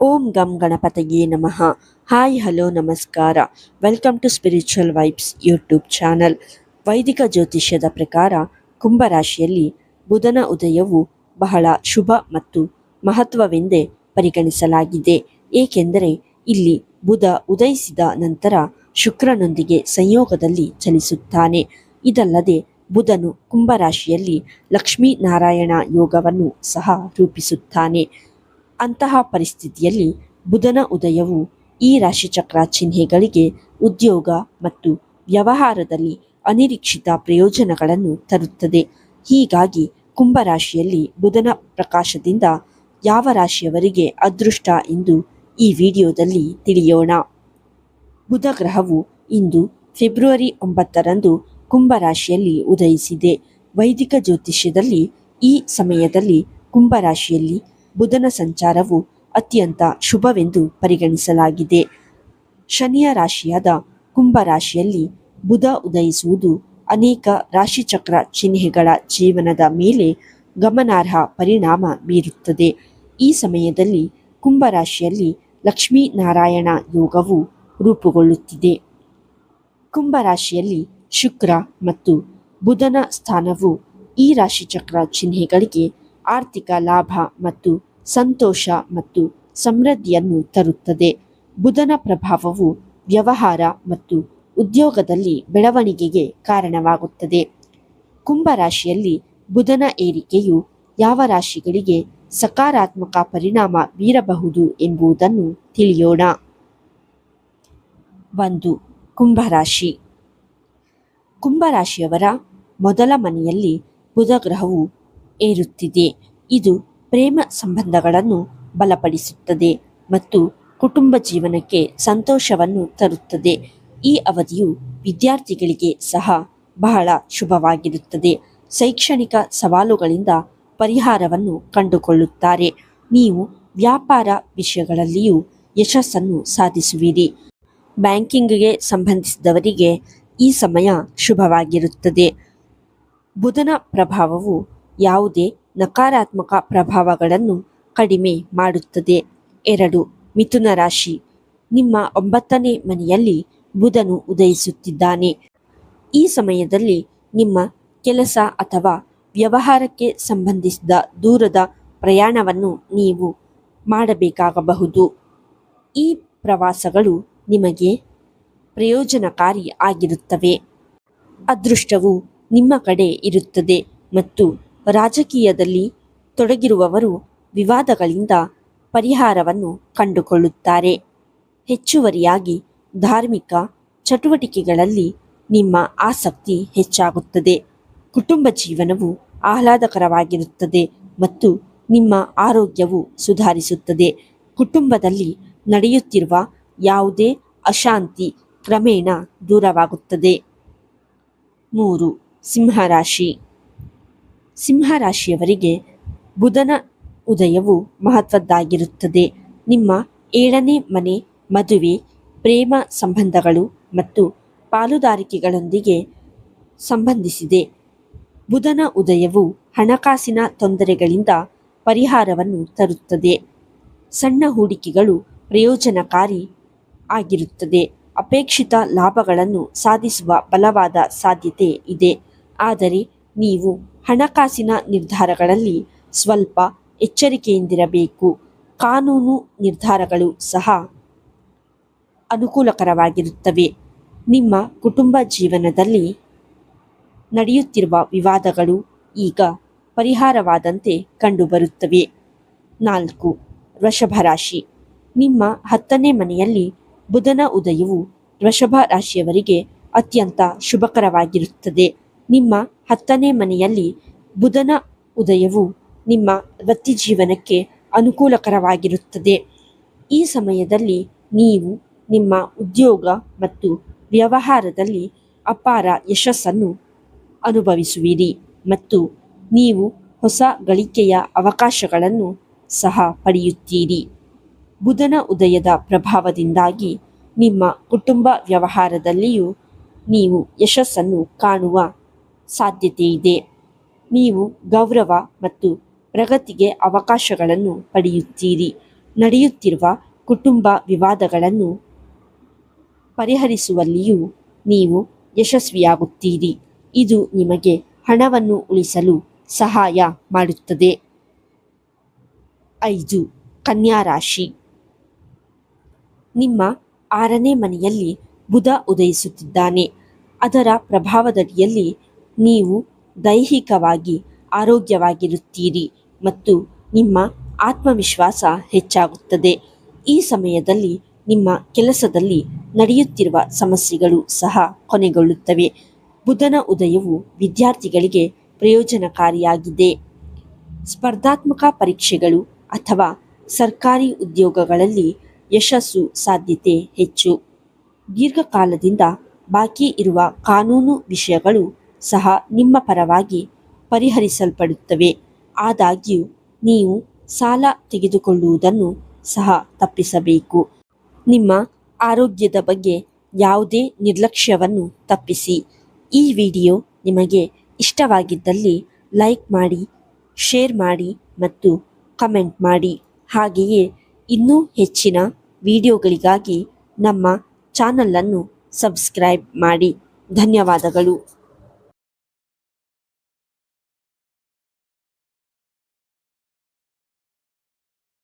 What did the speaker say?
ಓಂ ಗಂ ಗಣಪತಯೇ ನಮಃ. ಹಾಯ್ ಹಲೋ ನಮಸ್ಕಾರ. Welcome to spiritual vibes YouTube channel. ವೈದಿಕ ಜ್ಯೋತಿಷ್ಯದ ಪ್ರಕಾರ ಕುಂಭರಾಶಿಯಲ್ಲಿ ಬುಧನ ಉದಯವು ಬಹಳ ಶುಭ ಮತ್ತು ಮಹತ್ವವೆಂದೇ ಪರಿಗಣಿಸಲಾಗಿದೆ. ಏಕೆಂದರೆ ಇಲ್ಲಿ ಬುಧ ಉದಯಿಸಿದ ನಂತರ ಶುಕ್ರನೊಂದಿಗೆ ಸಂಯೋಗದಲ್ಲಿ ಚಲಿಸುತ್ತಾನೆ. ಇದಲ್ಲದೆ ಬುಧನು ಕುಂಭರಾಶಿಯಲ್ಲಿ ಲಕ್ಷ್ಮೀ ನಾರಾಯಣ ಯೋಗವನ್ನು ಸಹ ರೂಪಿಸುತ್ತಾನೆ. ಅಂತಹ ಪರಿಸ್ಥಿತಿಯಲ್ಲಿ ಬುಧನ ಉದಯವು ಈ ರಾಶಿಚಕ್ರ ಚಿಹ್ನೆಗಳಿಗೆ ಉದ್ಯೋಗ ಮತ್ತು ವ್ಯವಹಾರದಲ್ಲಿ ಅನಿರೀಕ್ಷಿತ ಪ್ರಯೋಜನಗಳನ್ನು ತರುತ್ತದೆ. ಹೀಗಾಗಿ ಕುಂಭರಾಶಿಯಲ್ಲಿ ಬುಧನ ಪ್ರಕಾಶದಿಂದ ಯಾವ ರಾಶಿಯವರಿಗೆ ಅದೃಷ್ಟ ಎಂದು ಈ ವಿಡಿಯೋದಲ್ಲಿ ತಿಳಿಯೋಣ. ಬುಧ ಗ್ರಹವು ಇಂದು ಫೆಬ್ರವರಿ 9ರಂದು ಕುಂಭರಾಶಿಯಲ್ಲಿ ಉದಯಿಸಿದೆ. ವೈದಿಕ ಜ್ಯೋತಿಷ್ಯದಲ್ಲಿ ಈ ಸಮಯದಲ್ಲಿ ಕುಂಭರಾಶಿಯಲ್ಲಿ ಬುಧನ ಸಂಚಾರವು ಅತ್ಯಂತ ಶುಭವೆಂದು ಪರಿಗಣಿಸಲಾಗಿದೆ. ಶನಿಯ ರಾಶಿಯಾದ ಕುಂಭರಾಶಿಯಲ್ಲಿ ಬುಧ ಉದಯಿಸುವುದು ಅನೇಕ ರಾಶಿಚಕ್ರ ಚಿಹ್ನೆಗಳ ಜೀವನದ ಮೇಲೆ ಗಮನಾರ್ಹ ಪರಿಣಾಮ ಬೀರುತ್ತದೆ. ಈ ಸಮಯದಲ್ಲಿ ಕುಂಭರಾಶಿಯಲ್ಲಿ ಲಕ್ಷ್ಮೀ ನಾರಾಯಣ ಯೋಗವು ರೂಪುಗೊಳ್ಳುತ್ತಿದೆ. ಕುಂಭರಾಶಿಯಲ್ಲಿ ಶುಕ್ರ ಮತ್ತು ಬುಧನ ಸ್ಥಾನವು ಈ ರಾಶಿಚಕ್ರ ಚಿಹ್ನೆಗಳಿಗೆ ಆರ್ಥಿಕ ಲಾಭ ಮತ್ತು ಸಂತೋಷ ಮತ್ತು ಸಮೃದ್ಧಿಯನ್ನು ತರುತ್ತದೆ. ಬುಧನ ಪ್ರಭಾವವು ವ್ಯವಹಾರ ಮತ್ತು ಉದ್ಯೋಗದಲ್ಲಿ ಬೆಳವಣಿಗೆಗೆ ಕಾರಣವಾಗುತ್ತದೆ. ಕುಂಭರಾಶಿಯಲ್ಲಿ ಬುಧನ ಏರಿಕೆಯು ಯಾವ ರಾಶಿಗಳಿಗೆ ಸಕಾರಾತ್ಮಕ ಪರಿಣಾಮ ಬೀರಬಹುದು ಎಂಬುದನ್ನು ತಿಳಿಯೋಣ. 1. ಕುಂಭರಾಶಿ. ಕುಂಭರಾಶಿಯವರ ಮೊದಲ ಮನೆಯಲ್ಲಿ ಬುಧ ಗ್ರಹವು ಏರುತ್ತಿದೆ. ಇದು ಪ್ರೇಮ ಸಂಬಂಧಗಳನ್ನು ಬಲಪಡಿಸುತ್ತದೆ ಮತ್ತು ಕುಟುಂಬ ಜೀವನಕ್ಕೆ ಸಂತೋಷವನ್ನು ತರುತ್ತದೆ. ಈ ಅವಧಿಯು ವಿದ್ಯಾರ್ಥಿಗಳಿಗೆ ಸಹ ಬಹಳ ಶುಭವಾಗಿರುತ್ತದೆ. ಶೈಕ್ಷಣಿಕ ಸವಾಲುಗಳಿಂದ ಪರಿಹಾರವನ್ನು ಕಂಡುಕೊಳ್ಳುತ್ತಾರೆ. ನೀವು ವ್ಯಾಪಾರ ವಿಷಯಗಳಲ್ಲಿಯೂ ಯಶಸ್ಸನ್ನು ಸಾಧಿಸುವಿರಿ. ಬ್ಯಾಂಕಿಂಗ್ಗೆ ಸಂಬಂಧಿಸಿದವರಿಗೆ ಈ ಸಮಯ ಶುಭವಾಗಿರುತ್ತದೆ. ಬುಧನ ಪ್ರಭಾವವು ಯಾವುದೇ ನಕಾರಾತ್ಮಕ ಪ್ರಭಾವಗಳನ್ನು ಕಡಿಮೆ ಮಾಡುತ್ತದೆ. 2. ಮಿಥುನ ರಾಶಿ. ನಿಮ್ಮ 9ನೇ ಮನೆಯಲ್ಲಿ ಬುಧನು ಉದಯಿಸುತ್ತಿದ್ದಾನೆ. ಈ ಸಮಯದಲ್ಲಿ ನಿಮ್ಮ ಕೆಲಸ ಅಥವಾ ವ್ಯವಹಾರಕ್ಕೆ ಸಂಬಂಧಿಸಿದ ದೂರದ ಪ್ರಯಾಣವನ್ನು ನೀವು ಮಾಡಬೇಕಾಗಬಹುದು. ಈ ಪ್ರವಾಸಗಳು ನಿಮಗೆ ಪ್ರಯೋಜನಕಾರಿ ಆಗಿರುತ್ತವೆ. ಅದೃಷ್ಟವು ನಿಮ್ಮ ಕಡೆ ಇರುತ್ತದೆ ಮತ್ತು ರಾಜಕೀಯದಲ್ಲಿ ತೊಡಗಿರುವವರು ವಿವಾದಗಳಿಂದ ಪರಿಹಾರವನ್ನು ಕಂಡುಕೊಳ್ಳುತ್ತಾರೆ. ಹೆಚ್ಚುವರಿಯಾಗಿ ಧಾರ್ಮಿಕ ಚಟುವಟಿಕೆಗಳಲ್ಲಿ ನಿಮ್ಮ ಆಸಕ್ತಿ ಹೆಚ್ಚಾಗುತ್ತದೆ. ಕುಟುಂಬ ಜೀವನವು ಆಹ್ಲಾದಕರವಾಗಿರುತ್ತದೆ ಮತ್ತು ನಿಮ್ಮ ಆರೋಗ್ಯವು ಸುಧಾರಿಸುತ್ತದೆ. ಕುಟುಂಬದಲ್ಲಿ ನಡೆಯುತ್ತಿರುವ ಯಾವುದೇ ಅಶಾಂತಿ ಕ್ರಮೇಣ ದೂರವಾಗುತ್ತದೆ. 3. ಸಿಂಹರಾಶಿ. ಸಿಂಹರಾಶಿಯವರಿಗೆ ಬುಧನ ಉದಯವು ಮಹತ್ವದ್ದಾಗಿರುತ್ತದೆ. ನಿಮ್ಮ 7ನೇ ಮನೆ ಮದುವೆ, ಪ್ರೇಮ ಸಂಬಂಧಗಳು ಮತ್ತು ಪಾಲುದಾರಿಕೆಗಳೊಂದಿಗೆ ಸಂಬಂಧಿಸಿದೆ. ಬುಧನ ಉದಯವು ಹಣಕಾಸಿನ ತೊಂದರೆಗಳಿಂದ ಪರಿಹಾರವನ್ನು ತರುತ್ತದೆ. ಸಣ್ಣ ಹೂಡಿಕೆಗಳು ಪ್ರಯೋಜನಕಾರಿ ಆಗಿರುತ್ತದೆ. ಅಪೇಕ್ಷಿತ ಲಾಭಗಳನ್ನು ಸಾಧಿಸುವ ಬಲವಾದ ಸಾಧ್ಯತೆ ಇದೆ. ಆದರೆ ನೀವು ಹಣಕಾಸಿನ ನಿರ್ಧಾರಗಳಲ್ಲಿ ಸ್ವಲ್ಪ ಎಚ್ಚರಿಕೆಯಿಂದಿರಬೇಕು. ಕಾನೂನು ನಿರ್ಧಾರಗಳು ಸಹ ಅನುಕೂಲಕರವಾಗಿರುತ್ತವೆ. ನಿಮ್ಮ ಕುಟುಂಬ ಜೀವನದಲ್ಲಿ ನಡೆಯುತ್ತಿರುವ ವಿವಾದಗಳು ಈಗ ಪರಿಹಾರವಾದಂತೆ ಕಂಡುಬರುತ್ತವೆ. 4. ವೃಷಭ ರಾಶಿ. ನಿಮ್ಮ 10ನೇ ಮನೆಯಲ್ಲಿ ಬುಧನ ಉದಯವು ವೃಷಭ ರಾಶಿಯವರಿಗೆ ಅತ್ಯಂತ ಶುಭಕರವಾಗಿರುತ್ತದೆ. ನಿಮ್ಮ 10ನೇ ಮನೆಯಲ್ಲಿ ಬುಧನ ಉದಯವು ನಿಮ್ಮ ವೃತ್ತಿಜೀವನಕ್ಕೆ ಅನುಕೂಲಕರವಾಗಿರುತ್ತದೆ. ಈ ಸಮಯದಲ್ಲಿ ನೀವು ನಿಮ್ಮ ಉದ್ಯೋಗ ಮತ್ತು ವ್ಯವಹಾರದಲ್ಲಿ ಅಪಾರ ಯಶಸ್ಸನ್ನು ಅನುಭವಿಸುವಿರಿ ಮತ್ತು ನೀವು ಹೊಸ ಗಳಿಕೆಯ ಅವಕಾಶಗಳನ್ನು ಸಹ ಪಡೆಯುತ್ತೀರಿ. ಬುಧನ ಉದಯದ ಪ್ರಭಾವದಿಂದಾಗಿ ನಿಮ್ಮ ಕುಟುಂಬ ವ್ಯವಹಾರದಲ್ಲಿಯೂ ನೀವು ಯಶಸ್ಸನ್ನು ಕಾಣುವ ಸಾಧ್ಯತೆಯಿದೆ. ನೀವು ಗೌರವ ಮತ್ತು ಪ್ರಗತಿಗೆ ಅವಕಾಶಗಳನ್ನು ಪಡೆಯುತ್ತೀರಿ. ನಡೆಯುತ್ತಿರುವ ಕುಟುಂಬ ವಿವಾದಗಳನ್ನು ಪರಿಹರಿಸುವಲ್ಲಿಯೂ ನೀವು ಯಶಸ್ವಿಯಾಗುತ್ತೀರಿ. ಇದು ನಿಮಗೆ ಹಣವನ್ನು ಉಳಿಸಲು ಸಹಾಯ ಮಾಡುತ್ತದೆ. 5. ಕನ್ಯಾ ರಾಶಿ. ನಿಮ್ಮ 6ನೇ ಮನೆಯಲ್ಲಿ ಬುಧ ಉದಯಿಸುತ್ತಿದ್ದಾನೆ. ಅದರ ಪ್ರಭಾವದಡಿಯಲ್ಲಿ ನೀವು ದೈಹಿಕವಾಗಿ ಆರೋಗ್ಯವಾಗಿರುತ್ತೀರಿ ಮತ್ತು ನಿಮ್ಮ ಆತ್ಮವಿಶ್ವಾಸ ಹೆಚ್ಚಾಗುತ್ತದೆ. ಈ ಸಮಯದಲ್ಲಿ ನಿಮ್ಮ ಕೆಲಸದಲ್ಲಿ ನಡೆಯುತ್ತಿರುವ ಸಮಸ್ಯೆಗಳು ಸಹ ಕೊನೆಗೊಳ್ಳುತ್ತವೆ. ಬುಧನ ಉದಯವು ವಿದ್ಯಾರ್ಥಿಗಳಿಗೆ ಪ್ರಯೋಜನಕಾರಿಯಾಗಿದೆ. ಸ್ಪರ್ಧಾತ್ಮಕ ಪರೀಕ್ಷೆಗಳು ಅಥವಾ ಸರ್ಕಾರಿ ಉದ್ಯೋಗಗಳಲ್ಲಿ ಯಶಸ್ಸು ಸಾಧ್ಯತೆ ಹೆಚ್ಚು. ದೀರ್ಘಕಾಲದಿಂದ ಬಾಕಿ ಇರುವ ಕಾನೂನು ವಿಷಯಗಳು ಸಹ ನಿಮ್ಮ ಪರವಾಗಿ ಪರಿಹರಿಸಲ್ಪಡುತ್ತವೆ. ಆದಾಗ್ಯೂ ನೀವು ಸಾಲ ತೆಗೆದುಕೊಳ್ಳುವುದನ್ನು ಸಹ ತಪ್ಪಿಸಬೇಕು. ನಿಮ್ಮ ಆರೋಗ್ಯದ ಬಗ್ಗೆ ಯಾವುದೇ ನಿರ್ಲಕ್ಷ್ಯವನ್ನು ತಪ್ಪಿಸಿ. ಈ ವಿಡಿಯೋ ನಿಮಗೆ ಇಷ್ಟವಾಗಿದ್ದಲ್ಲಿ ಲೈಕ್ ಮಾಡಿ, ಶೇರ್ ಮಾಡಿ ಮತ್ತು ಕಮೆಂಟ್ ಮಾಡಿ. ಹಾಗೆಯೇ ಇನ್ನೂ ಹೆಚ್ಚಿನ ವಿಡಿಯೋಗಳಿಗಾಗಿ ನಮ್ಮ ಚಾನಲನ್ನು ಸಬ್ಸ್ಕ್ರೈಬ್ ಮಾಡಿ. ಧನ್ಯವಾದಗಳು.